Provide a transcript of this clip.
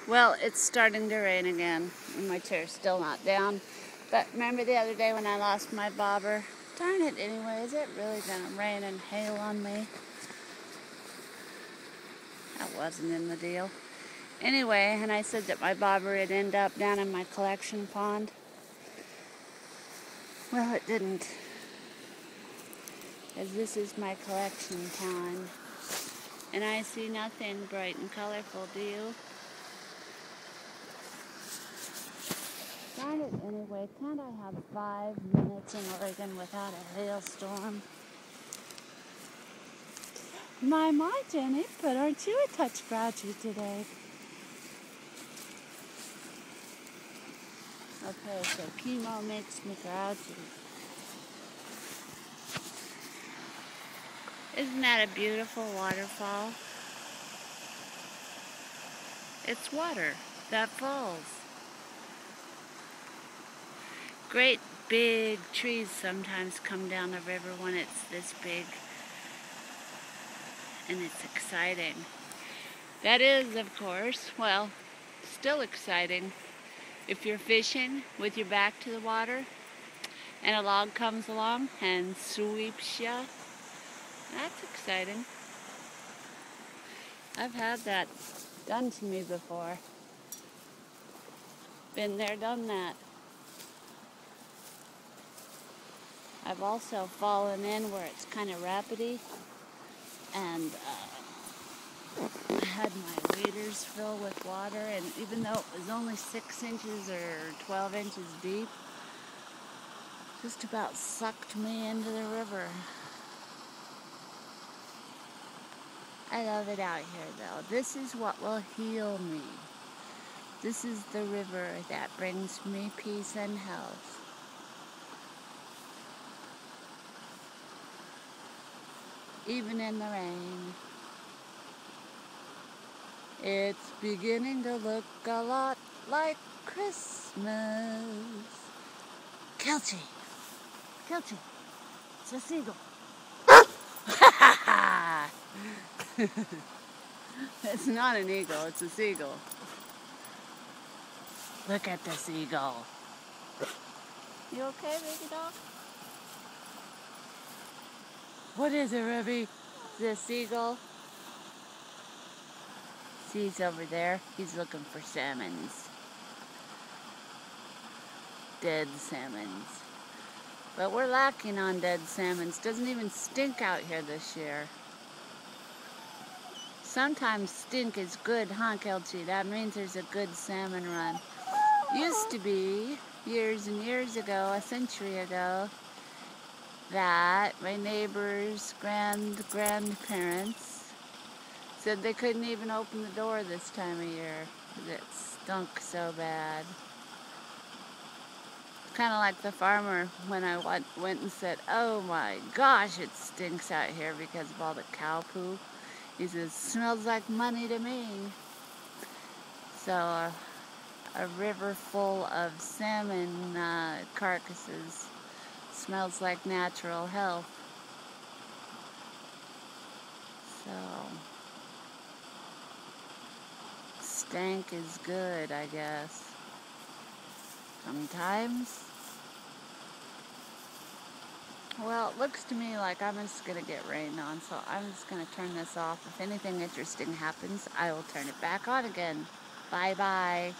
Well, it's starting to rain again, and my chair's still not down. But remember the other day when I lost my bobber? Darn it anyway, is it really going to rain and hail on me? That wasn't in the deal. Anyway, and I said that my bobber would end up down in my collection pond. Well, it didn't. As this is my collection pond. And I see nothing bright and colorful, do you? Darn it anyway, can't I have 5 minutes in Oregon without a hailstorm? My, Jennie, but aren't you a touch grouchy today? Okay, so chemo makes me grouchy. Isn't that a beautiful waterfall? It's water that falls. Great big trees sometimes come down the river when it's this big. And it's exciting. That is, of course, well, still exciting if you're fishing with your back to the water and a log comes along and sweeps you. That's exciting. I've had that done to me before. Been there, done that. I've also fallen in where it's kind of rapidy and had my waders fill with water, and even though it was only 6 inches or 12 inches deep, just about sucked me into the river. I love it out here though. This is what will heal me. This is the river that brings me peace and health. Even in the rain. It's beginning to look a lot like Christmas. Kilchis. Kilchis. It's a seagull. It's not an eagle, it's a seagull. Look at the seagull. You okay, baby dog? What is it, Ruby? The seagull. He's over there. He's looking for salmons. Dead salmons. But we're lacking on dead salmons. Doesn't even stink out here this year. Sometimes stink is good, huh, Kilchis? That means there's a good salmon run. Used to be, years and years ago, a century ago, that my neighbor's grandparents said they couldn't even open the door this time of year because it stunk so bad. Kind of like the farmer when I went and said, "Oh my gosh, it stinks out here because of all the cow poo." He says, "Smells like money to me." So a river full of salmon carcasses smells like natural health. So stank is good, I guess. Sometimes. Well, it looks to me like I'm just going to get rained on, so I'm just going to turn this off. If anything interesting happens, I will turn it back on again. Bye-bye.